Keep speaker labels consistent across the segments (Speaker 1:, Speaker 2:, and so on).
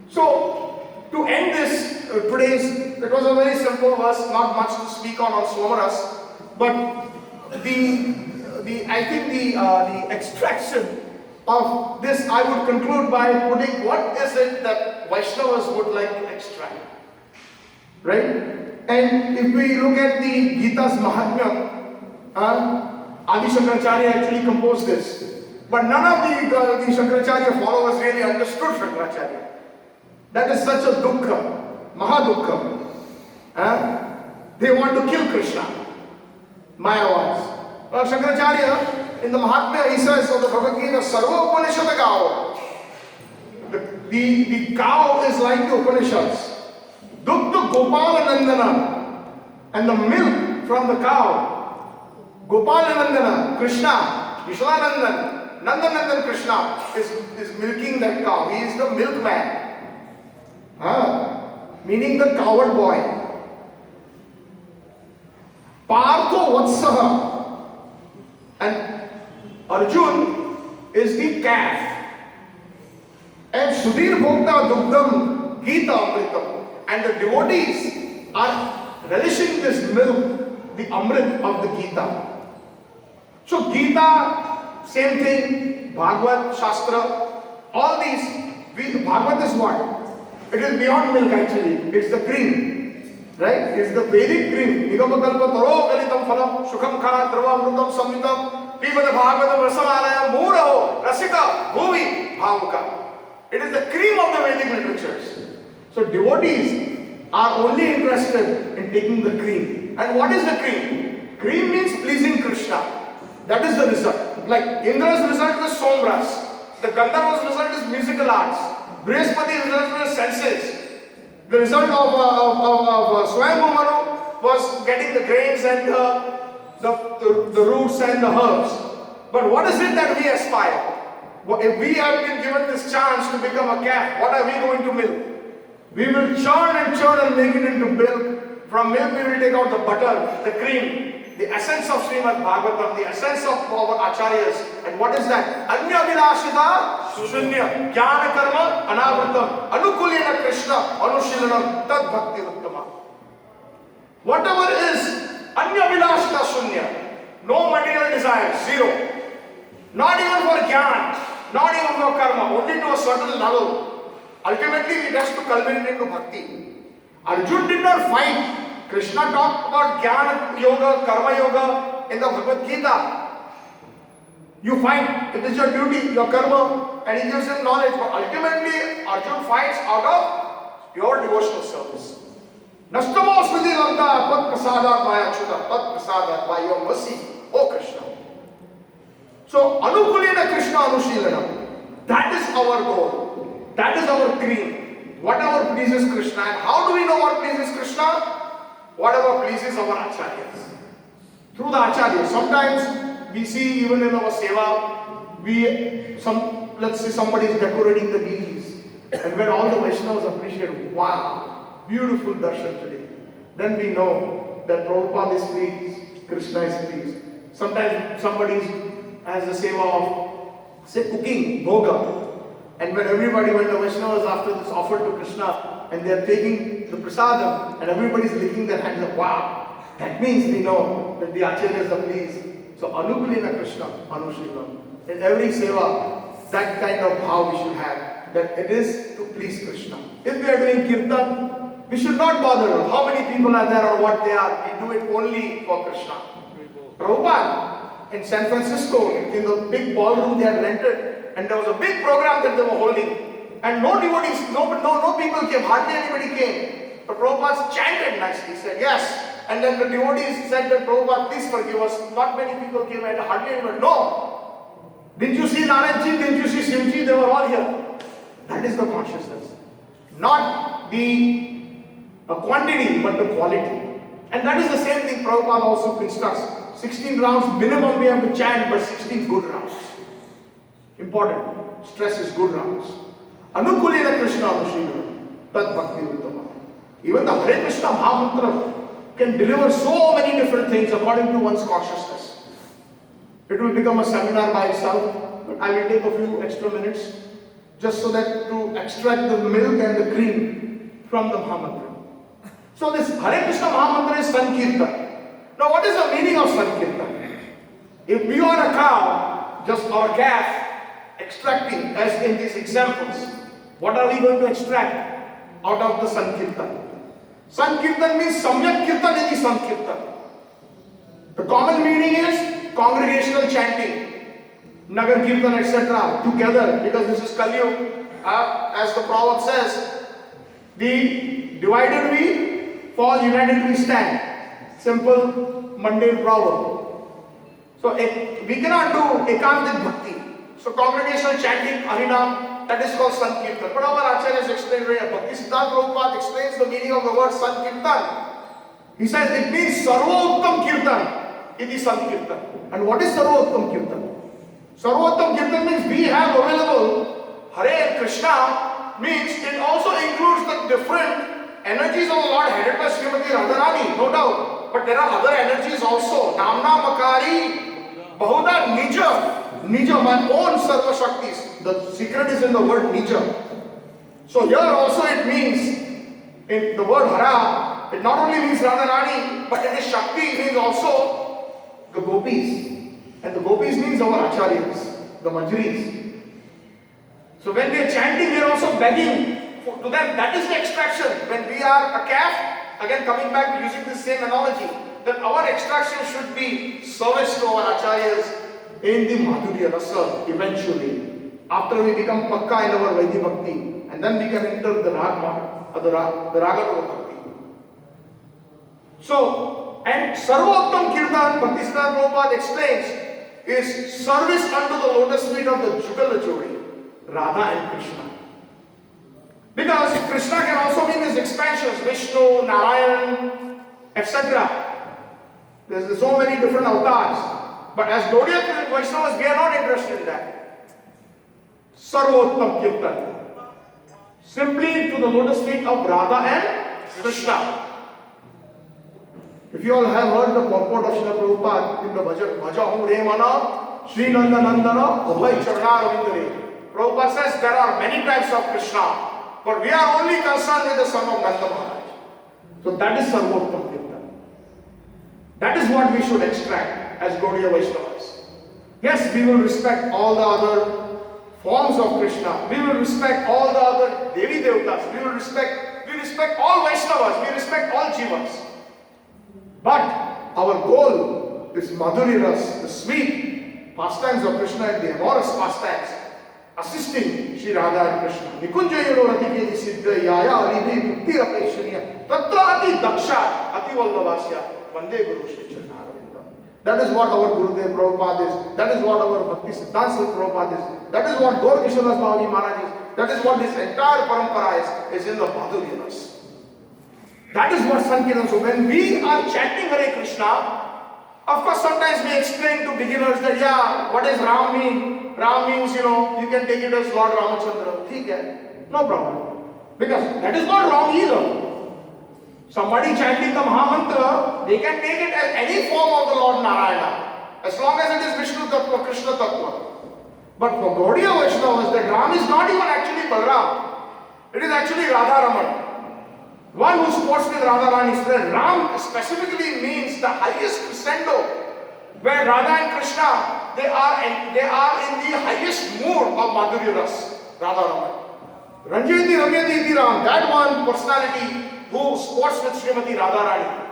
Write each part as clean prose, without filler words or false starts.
Speaker 1: So, to end this it was a very simple verse, not much to speak on Somaras, but I think the extraction of this I would conclude by putting what is it that Vaishnavas would like to extract, right? And if we look at the Gita's Mahatmya, Adi Shankaracharya actually composed this, but none of the Shankaracharya followers really understood Shankaracharya. That is such a dukkha, mahadukha. They want to kill Krishna, Mayavads. Shankaracharya, in the Mahatmya, he says of the Bhagavad Gita, Sarva Upanishad cow. The cow is like the Upanishads. Dukta Gopala Nandana. And the milk from the cow, Gopala Nandana, Krishna, Vishwanandan, Nandanandan Krishna is milking that cow. He is the milkman. Meaning the coward boy. Partho Vatsaha, and Arjun is the calf. And Sudhir Bhokta Dugdam Gita Amritam. And the devotees are relishing this milk, the Amrit of the Gita. So Gita, same thing, Bhagavad, Shastra, all these, Bhagavad is what? It is beyond milk actually, it's the cream, right? It's the Vedic cream. Nigamakalpa taro galitam phalam, shukham khana drava mrutam samvitam, pivada bhagavata rasamalaya muraho, rasita, bhuvi, bhavuka. It is the cream of the Vedic literatures. So devotees are only interested in taking the cream. And what is the cream? Cream means pleasing Krishna. That is the result. Like Indra's result was Somras. The Gandharva's result is musical arts. Brihaspati's result was senses. The result of Swayambhu Manu was getting the grains and the roots and the herbs. But what is it that we aspire? If we have been given this chance to become a calf, what are we going to milk? We will churn and make it into milk. From milk we will take out the butter, the cream, the essence of Srimad Bhagavatam, the essence of our acharyas. And what is that? Anya vilashita shunya jnana karma anavritam anukulena Krishna anushilanam tad bhakti uttama. Whatever is anya vilashita shunya, no material desire, zero. Not even for jnana, not even for karma, only to a certain level. Ultimately, it has to culminate into bhakti. Arjun did not fight. Krishna talked about Jnana Yoga, Karma Yoga in the Bhagavad Gita. You fight, it is your duty, your karma, and he gives him knowledge. But ultimately, Arjun fights out of pure devotional service. Nastamo smriti lanta pat prasadat maya chuta, pat prasadat by your mercy, O Krishna. So, anukulena Krishna anushilana. That is our goal. That is our cream. Whatever pleases Krishna. And how do we know what pleases Krishna? Whatever pleases our acharyas. Through the acharyas. Sometimes we see even in our seva, let's say somebody is decorating the deities. And when all the Vaishnavas appreciate, wow, beautiful darshan today. Then we know that Prabhupada is pleased, Krishna is pleased. Sometimes somebody has the seva of, say, cooking, bhoga. And when the Vaishnavas after this offered to Krishna, and they are taking the prasadam, and everybody is licking their hands up, wow, that means we know that the acharyas are pleased. So, anukulena Krishna, anushrivam. In every seva, that kind of how we should have, that it is to please Krishna. If we are doing kirtan, we should not bother how many people are there or what they are. We do it only for Krishna. Prabhupada, in San Francisco, in the big ballroom they had rented, and there was a big program that they were holding. And no devotees, no people came, hardly anybody came. But Prabhupada chanted nicely, said yes. And then the devotees said that Prabhupada, please forgive us. Not many people came and hardly anybody. No. Didn't you see Narayanji? Didn't you see Shivji? They were all here. That is the consciousness. Not the quantity, but the quality. And that is the same thing Prabhupada also instructs. 16 rounds minimum we have to chant, but 16 good rounds. Important. Stress is good rounds. Anukulena Krishna anushilana tad bhakti uttama. Even the Hare Krishna Mahamantra can deliver so many different things according to one's consciousness. It will become a seminar by itself, but I will take a few extra minutes. just so that to extract the milk and the cream from the Mahamantra. So this Hare Krishna Mahamantra is Sankirtan. Now what is the meaning of Sankirtan? If we are a cow, just our calf, extracting, as in these examples, what are we going to extract out of the Sankirtan? Sankirtan means Samyak Kirtan in the Sankirtan. The common meaning is congregational chanting, Nagar Kirtan, etc. together, because this is Kali Yuga. As the proverb says, the divided we fall, united we stand. Simple, mundane proverb. So we cannot do ekantik bhakti. So congregational chanting, Harinam, that is called Sankirtan. But our Acharya has explained here, Bhakti Siddhanta Prabhupada explains the meaning of the word Sankirtan. He says it means Sarvottam Kirtan in the Sankirtan. And what is Sarvottam Kirtan? Sarvottam Kirtan means we have available Hare Krishna, means it also includes the different energies of the Lord headed by Srimati Radharani, no doubt. But there are other energies also. Namna Makari, Bahuda Nija, Nija, my own Sarva Shaktis. The secret is in the word Nija. So here also it means, in the word Hara, it not only means Radharani, but in the Shakti it means also the Gopis. And the Gopis means our Acharyas, the Manjaris. So when we are chanting, we are also begging to them. That is the extraction. When we are a calf, again coming back using the same analogy, that our extraction should be service to our Acharyas in the Madhurya Rasa eventually. After we become Pakka in our Vaidhi Bhakti, and then we can enter the Raga Bhakti. So, and Sarvottam Kirtan, Bhakti Siddhanta Prabhupada explains, is service under the lotus feet of the Jugala Jodi, Radha and Krishna. Because Krishna can also mean his expansions, Vishnu, Narayan, etc. There's so many different avatars. But as Gaudiya Vaishnavas, we are not interested in that. Sarvottam Kirtan. Simply to the lotus feet of Radha and Krishna. If you all have heard the purport of Srila Prabhupada in the Bhajahum Remana, Sri Nanda Nandana, Abhay Charana Ravindare. Prabhupada says there are many types of Krishna, but we are only concerned with the son of Nanda Maharaj. So that is Sarvottam Kirtan. That is what we should extract as Gaudiya Vaishnavas. Yes, we will respect all the other forms of Krishna. We will respect all the other Devi Devatas. We respect all Vaishnavas. We respect all Jivas. But our goal is Madhuri Ras, the sweet pastimes of Krishna and the amorous pastimes, assisting Sri Radha and Krishna. Nikunjayano Ratikedi Siddha Yaya Alibhi Bhakti Rapeshaniya Tatra Ati Daksha Ati Vallavasya Vande Guru Shri Charanavinda. That is what our Gurudev Prabhupada is. That is what our Bhakti Siddhanta Prabhupada is. That is what Gaur Kisharas Bhavaji Maharaj is. That is what this entire parampara is in the Madhurya Ras. That is what Sankirtan. So when we are chanting Hare Krishna, of course sometimes we explain to beginners that, yeah, what does Ram mean? Ram means, you can take it as Lord Ramachandra. Okay, no problem. Because that is not wrong either. Somebody chanting the Mahamantra, they can take it as any form of the Lord Narayana, as long as it is Vishnu Tattva, Krishna Tattva. But for Gaudiya Vaishnavas, that Ram is not even actually Balram. It is actually Radha-Raman. One who sports with Radharani, Ram specifically means the highest crescendo, where Radha and Krishna, they are in the highest mood of Madhurya Ras, Radha-Raman. Ranjiti Ramyati Iti Ram, that one personality who sports with Srimati Radharani.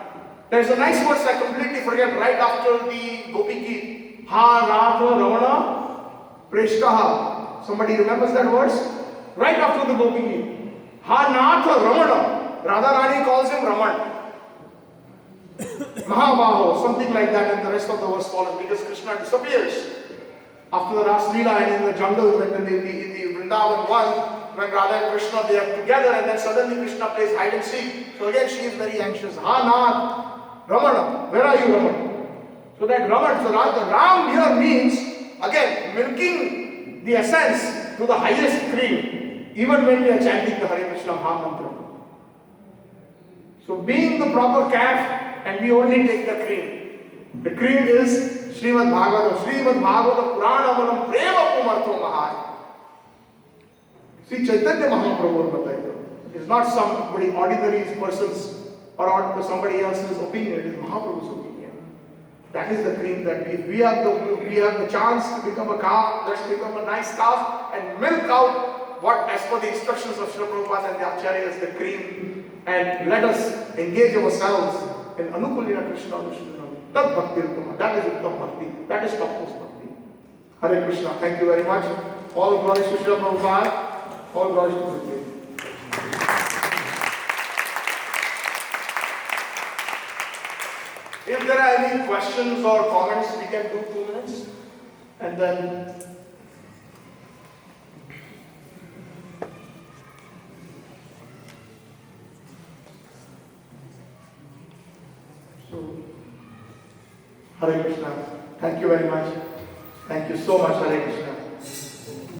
Speaker 1: There is a nice verse I completely forget right after the Gopiki. Ha Radha Ramana Preshkaha. Somebody remembers that verse? Right after the Gopiki. Ha Natha Ramana. Radharani calls him Raman. Mahabaho, something like that, and the rest of the verse follows because Krishna disappears. After the Ras Leela and in the jungle, when in the Vrindavan one, when Radha and Krishna they are together, and then suddenly Krishna plays hide and seek. So again she is very anxious. Ha Nath, Ramana, where are you, Raman? So that Raman, so Ram here means, again, milking the essence to the highest cream, even when we are chanting the Hare Krishna Mahamantra. So being the proper calf, and we only take the cream. The cream is Srimad Bhagavatam. Srimad Bhagavatam Purana Manam Prema Pumartho Mahai. Sri Chaitanya Mahaprabhu Bataita. It's not somebody ordinary person's or somebody else's opinion, it is Mahaprabhu's opinion. That is the dream that if we have the chance to become a calf, let's become a nice calf and milk out what as per the instructions of Srila Prabhupada and the Acharyas, the cream, and let us engage ourselves in Anukulina Krishna Anushilana. Tad Bhakti Uttama. That is Uttam Bhakti. That is topmost Bhakti. Hare Krishna. Thank you very much. All glories to Srila Prabhupada. All glories to Gurudev. If there are any questions or comments, we can do 2 minutes. And then Hare Krishna. Thank you very much. Thank you so much, Hare Krishna.